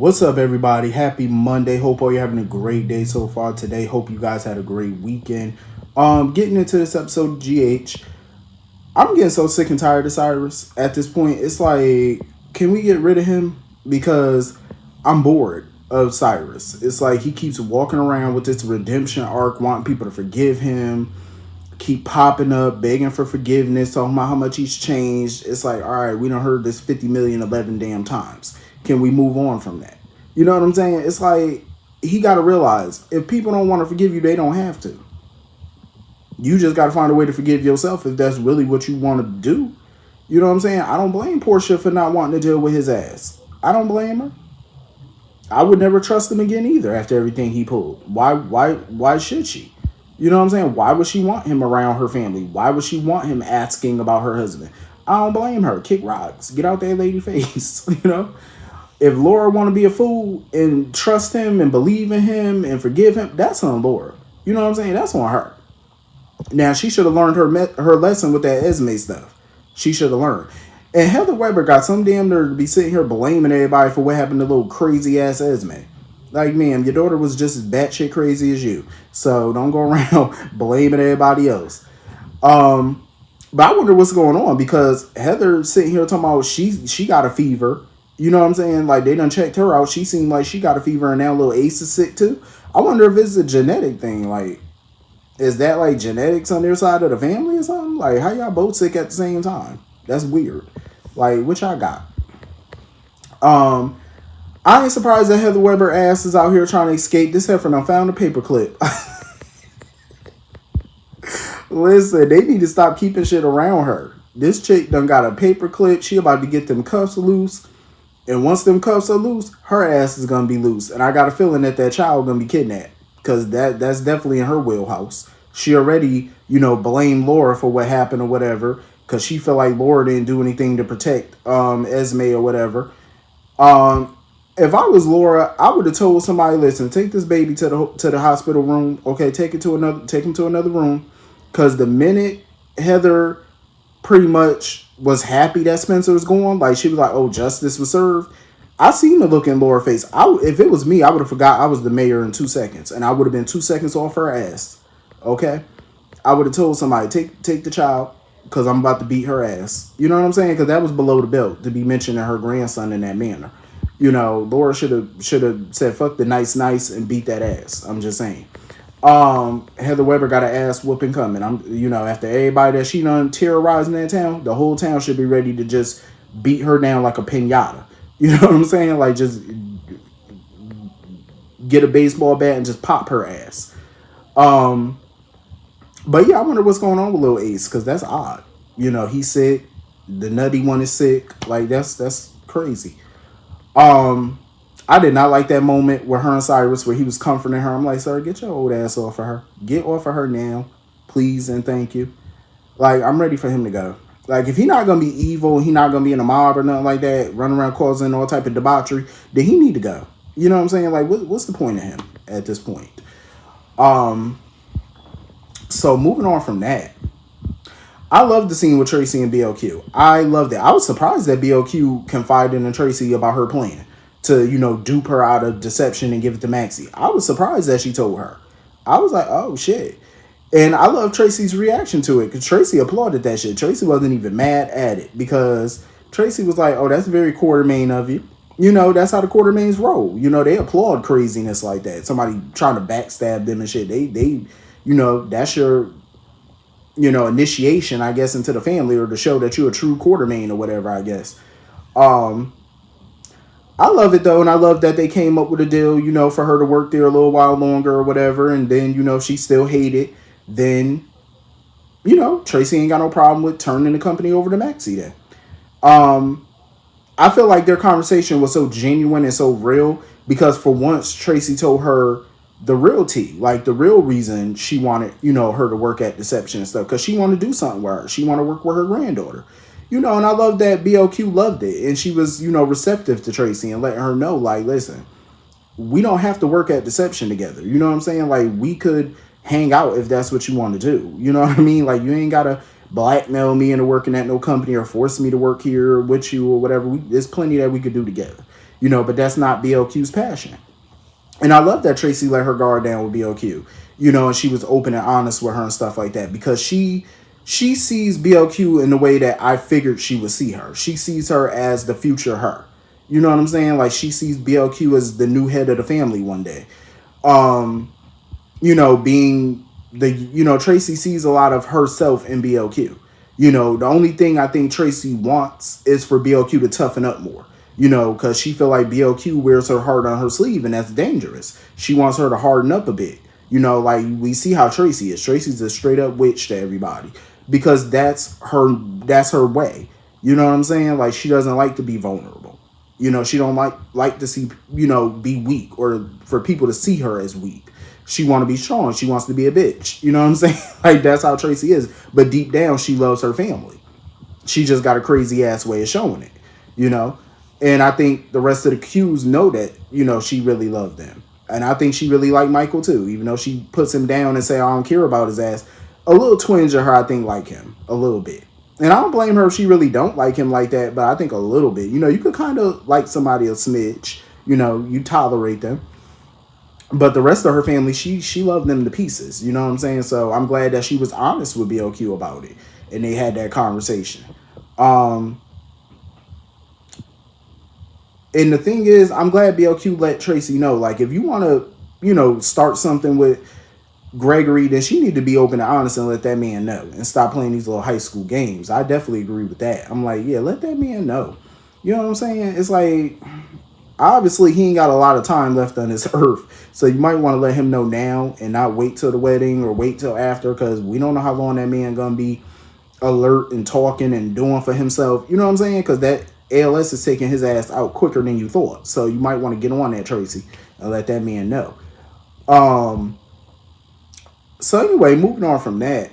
What's up, everybody? Happy Monday. Hope all you're having a great day so far today. Hope you guys had a great weekend. Getting into this episode of GH, I'm getting so sick and tired of Cyrus at this point. It's like, can we get rid of him? Because I'm bored of Cyrus. It's like he keeps walking around with this redemption arc, wanting people to forgive him, keep popping up, begging for forgiveness, talking about how much he's changed. It's like, all right, we done heard this 50 million 11 damn times. Can we move on from that? You know what I'm saying? It's like he got to realize if people don't want to forgive you, they don't have to. You just got to find a way to forgive yourself if that's really what you want to do. You know what I'm saying? I don't blame Portia for not wanting to deal with his ass. I don't blame her. I would never trust him again either after everything he pulled. Why should she? You know what I'm saying? Why would she want him around her family? Why would she want him asking about her husband? I don't blame her. Kick rocks. Get out that lady face. You know? If Laura want to be a fool and trust him and believe in him and forgive him, that's on Laura. You know what I'm saying? That's on her. Now, she should have learned her lesson with that Esme stuff. She should have learned. And Heather Weber got some damn nerve to be sitting here blaming everybody for what happened to little crazy ass Esme. Like, ma'am, your daughter was just as batshit crazy as you. So don't go around blaming everybody else. But I wonder what's going on because Heather sitting here talking about she got a fever. You know what I'm saying? Like, they done checked her out. She seemed like she got a fever, and now little Ace is sick too. I wonder if it's a genetic thing. Like, is that like genetics on their side of the family or something? Like, how y'all both sick at the same time? That's weird. Like, what y'all got? I ain't surprised that Heather Weber ass is out here trying to escape. This heifer done found a paperclip. Listen, they need to stop keeping shit around her. This chick done got a paperclip. She about to get them cuffs loose. And once them cuffs are loose, her ass is going to be loose. And I got a feeling that child going to be kidnapped. Because that's definitely in her wheelhouse. She already, blamed Laura for what happened or whatever. Because she felt like Laura didn't do anything to protect Esme or whatever. If I was Laura, I would have told somebody, listen, take this baby to the hospital room. Okay, take him to another room. Because the minute Heather pretty much was happy that Spencer was gone, like she was like, oh, justice was served. I seen the look in Laura's face. If it was me, I would have forgot I was the mayor in 2 seconds. And I would have been 2 seconds off her ass. Okay? I would have told somebody, take the child, because I'm about to beat her ass. You know what I'm saying? Because that was below the belt to be mentioning her grandson in that manner. Laura should have said fuck the nice and beat that ass. I'm just saying. Heather Weber got an ass whooping coming. After everybody that she done terrorizing that town, the whole town should be ready to just beat her down like a piñata. You know what I'm saying? Like, just get a baseball bat and just pop her ass. But yeah, I wonder what's going on with Lil Ace, because that's odd. He's sick. The nutty one is sick. Like, that's crazy. I did not like that moment with her and Cyrus where he was comforting her. I'm like, sir, get your old ass off of her. Get off of her now, please and thank you. Like, I'm ready for him to go. Like, if he not going to be evil, he not going to be in a mob or nothing like that, running around causing all type of debauchery, then he need to go. You know what I'm saying? Like, what's the point of him at this point? So moving on from that, I love the scene with Tracy and BLQ. I loved it. I was surprised that BLQ confided in Tracy about her plan to, dupe her out of deception and give it to Maxie. I was surprised that she told her. I was like, oh, shit. And I love Tracy's reaction to it because Tracy applauded that shit. Tracy wasn't even mad at it because Tracy was like, oh, that's very Quartermain of you. That's how the Quartermains roll. They applaud craziness like that. Somebody trying to backstab them and shit. They that's your, initiation, I guess, into the family or to show that you're a true Quartermain or whatever, I guess. I love it, though, and I love that they came up with a deal, for her to work there a little while longer or whatever, and then, if she still hated, then, Tracy ain't got no problem with turning the company over to Maxie then. I feel like their conversation was so genuine and so real because for once, Tracy told her the real tea, like the real reason she wanted, her to work at Deception and stuff, because she wanted to do something with her. She wanted to work with her granddaughter. And I love that BLQ loved it. And she was, receptive to Tracy and letting her know, like, listen, we don't have to work at Deception together. You know what I'm saying? Like, we could hang out if that's what you want to do. You know what I mean? Like, you ain't got to blackmail me into working at no company or force me to work here with you or whatever. There's plenty that we could do together. but that's not BLQ's passion. And I love that Tracy let her guard down with BLQ, and she was open and honest with her and stuff like that, because she sees BLQ in the way that I figured she would see her. She sees her as the future her. You know what I'm saying? Like, she sees BLQ as the new head of the family one day. Being Tracy sees a lot of herself in BLQ. The only thing I think Tracy wants is for BLQ to toughen up more. Because she feel like BLQ wears her heart on her sleeve, and that's dangerous. She wants her to harden up a bit. Like, we see how Tracy is. Tracy's a straight up witch to everybody, because that's her way. You know what I'm saying? Like, she doesn't like to be vulnerable. She don't like to see, be weak, or for people to see her as weak. She want to be strong. She wants to be a bitch. You know what I'm saying? Like, that's how Tracy is. But deep down, she loves her family. She just got a crazy ass way of showing it, And I think the rest of the Qs know that, she really loved them. And I think she really liked Michael too, even though she puts him down and say, I don't care about his ass. A little twinge of her, I think, like him a little bit. And I don't blame her if she really don't like him like that, but I think a little bit. You could kind of like somebody a smidge. You tolerate them. But the rest of her family, she loved them to pieces. You know what I'm saying? So I'm glad that she was honest with BLQ about it. And they had that conversation. And the thing is, I'm glad BLQ let Tracy know, like, if you want to, start something with Gregory, then she need to be open and honest and let that man know, and stop playing these little high school games. I definitely agree with that. I'm like, yeah, let that man know. You know what I'm saying? It's like, obviously he ain't got a lot of time left on this earth, so you might want to let him know now and not wait till the wedding or wait till after, because we don't know how long that man gonna be alert and talking and doing for himself. You know what I'm saying? Because that ALS is taking his ass out quicker than you thought. So you might want to get on that, Tracy, and let that man know. So anyway, moving on from that.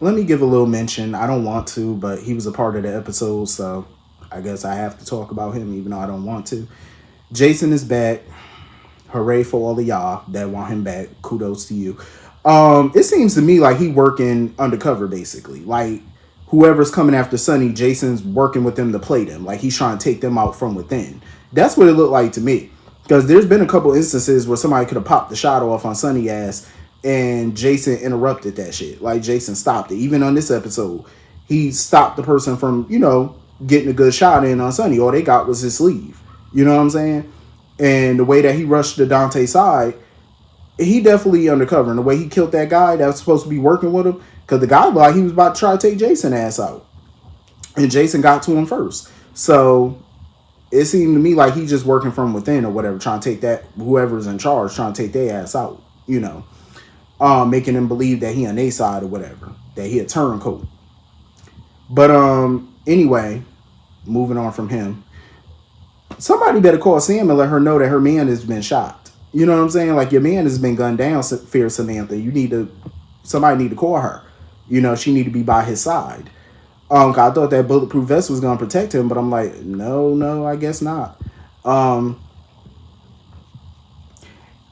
Let me give a little mention. I don't want to, but he was a part of the episode, so I guess I have to talk about him even though I don't want to. Jason is back. Hooray for all of y'all that want him back. Kudos to you. It seems to me like he working undercover, basically. Like, whoever's coming after Sonny, Jason's working with them to play them. Like, he's trying to take them out from within. That's what it looked like to me. Because there's been a couple instances where somebody could have popped the shot off on Sonny ass, and Jason interrupted that shit. Like, Jason stopped it. Even on this episode, he stopped the person from, getting a good shot in on Sonny. All they got was his sleeve. You know what I'm saying? And the way that he rushed to Dante's side, he definitely undercover. And the way he killed that guy that was supposed to be working with him, because the guy looked like he was about to try to take Jason's ass out. And Jason got to him first. So it seemed to me like he's just working from within or whatever, trying to take that, whoever's in charge, trying to take their ass out, making them believe that he on their side or whatever, that he a turncoat. But anyway, moving on from him. Somebody better call Sam and let her know that her man has been shot. You know what I'm saying? Like, your man has been gunned down, Fear Samantha. Somebody need to call her. She need to be by his side. I thought that bulletproof vest was gonna protect him, but I'm like, no, I guess not.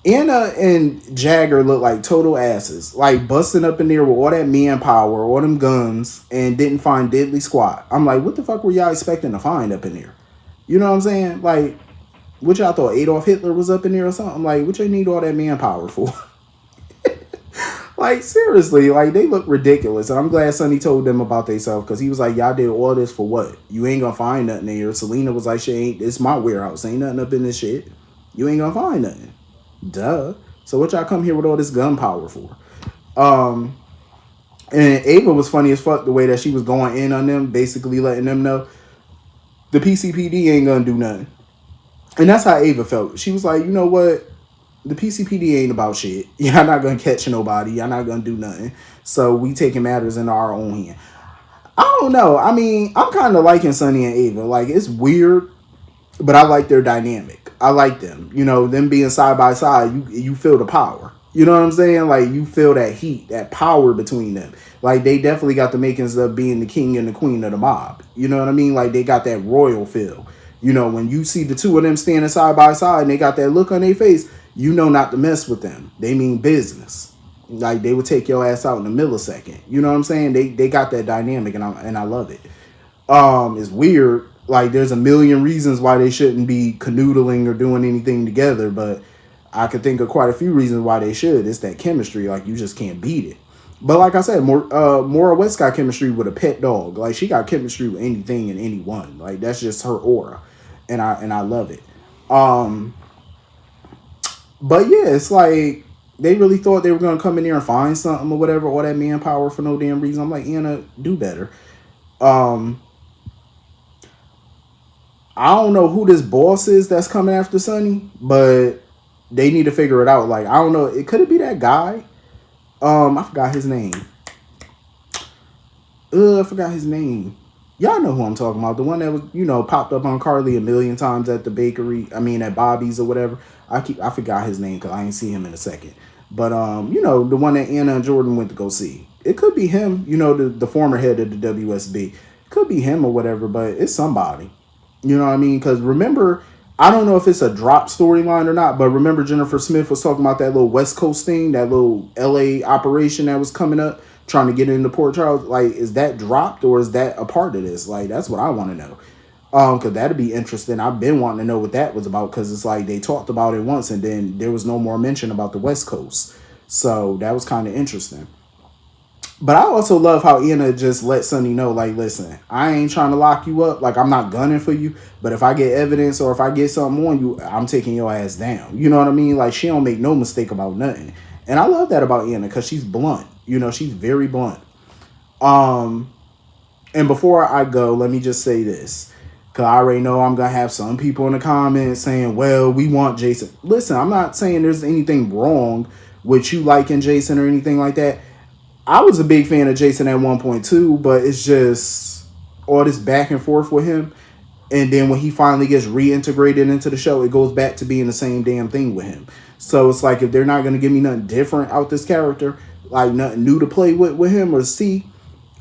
Anna and Jagger look like total asses, like busting up in there with all that manpower, all them guns, and didn't find diddly squat. I'm like, what the fuck were y'all expecting to find up in there? You know what I'm saying? Like, what y'all thought Adolf Hitler was up in there or something? Like, what you need all that manpower for? Like, seriously, like, they look ridiculous. And I'm glad Sonny told them about themselves, because he was like, y'all did all this for what? You ain't gonna find nothing in here. Selena was like, it's my warehouse. Ain't nothing up in this shit. You ain't gonna find nothing. Duh. So what y'all come here with all this gunpowder for? And Ava was funny as fuck the way that she was going in on them, basically letting them know the PCPD ain't gonna do nothing. And that's how Ava felt. She was like, you know what? The PCPD ain't about shit. Y'all not gonna catch nobody. Y'all not gonna do nothing. So we taking matters into our own hand. I don't know. I mean, I'm kind of liking Sonny and Ava. Like, it's weird, but I like their dynamic. I like them. Them being side by side, you feel the power. You know what I'm saying? Like, you feel that heat, that power between them. Like, they definitely got the makings of being the king and the queen of the mob. You know what I mean? Like, they got that royal feel. When you see the two of them standing side by side and they got that look on their face, not to mess with them. They mean business. Like they would take your ass out in a millisecond. You know what I'm saying? They got that dynamic, and I love it. It's weird. Like there's a million reasons why they shouldn't be canoodling or doing anything together, but I could think of quite a few reasons why they should. It's that chemistry. Like you just can't beat it. But like I said, Maura West got chemistry with a pet dog. Like she got chemistry with anything and anyone. Like that's just her aura, and I love it. Um, but yeah, it's like they really thought they were gonna come in there and find something or whatever, all that manpower for no damn reason. I'm like, Anna, do better. Um, I don't know who this boss is that's coming after Sonny, but they need to figure it out. Like, I don't know. It could it be that guy? I forgot his name. I forgot his name. Y'all know who I'm talking about. The one that was, popped up on Carly a million times at the bakery. I mean, at Bobby's or whatever. I forgot his name because I ain't see him in a second. But the one that Anna and Jordan went to go see. It could be him. The former head of the WSB. Could be him or whatever, but it's somebody. You know what I mean? Because remember, I don't know if it's a drop storyline or not, but remember Jennifer Smith was talking about that little West Coast thing, that little LA operation that was coming up, trying to get into Port Charles. Like, is that dropped or is that a part of this? Like, that's what I want to know. Because that'd be interesting. I've been wanting to know what that was about because it's like they talked about it once and then there was no more mention about the West Coast. So that was kind of interesting. But I also love how Anna just let Sonny know, like, listen, I ain't trying to lock you up. Like, I'm not gunning for you. But if I get evidence or if I get something on you, I'm taking your ass down. You know what I mean? Like, she don't make no mistake about nothing. And I love that about Anna because she's blunt. She's very blunt. And before I go, let me just say this. Because I already know I'm going to have some people in the comments saying, well, we want Jason. Listen, I'm not saying there's anything wrong with you liking Jason or anything like that. I was a big fan of Jason at 1.2, but it's just all this back and forth with him. And then when he finally gets reintegrated into the show, it goes back to being the same damn thing with him. So it's like if they're not going to give me nothing different out this character, like nothing new to play with him or see,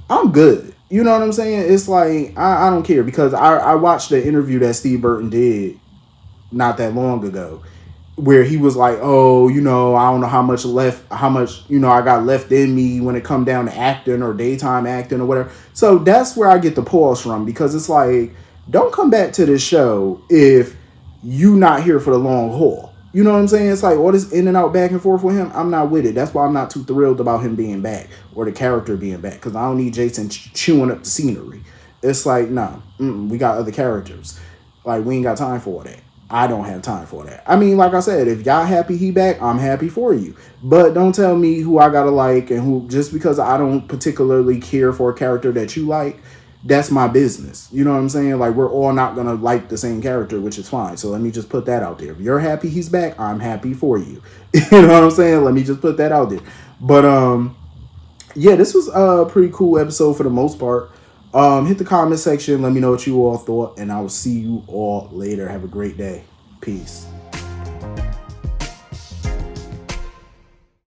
I'm good. You know what I'm saying? It's like, I don't care because I watched the interview that Steve Burton did not that long ago where he was like, oh, I don't know how much, I got left in me when it come down to acting or daytime acting or whatever. So that's where I get the pause from because it's like, don't come back to this show if you not here for the long haul. You know what I'm saying? It's like all this in and out back and forth with him. I'm not with it. That's why I'm not too thrilled about him being back or the character being back because I don't need Jason chewing up the scenery. It's like, nah, we got other characters. Like, we ain't got time for that. I don't have time for that. I mean, like I said, if y'all happy he back, I'm happy for you. But don't tell me who I gotta like and who, just because I don't particularly care for a character that you like, that's my business. You know what I'm saying? Like, we're all not gonna like the same character, which is fine. So let me just put that out there. If you're happy he's back, I'm happy for you. You know what I'm saying? Let me just put that out there. But yeah, this was a pretty cool episode for the most part. Hit the comment section. Let me know what you all thought, and I will see you all later. Have a great day. Peace.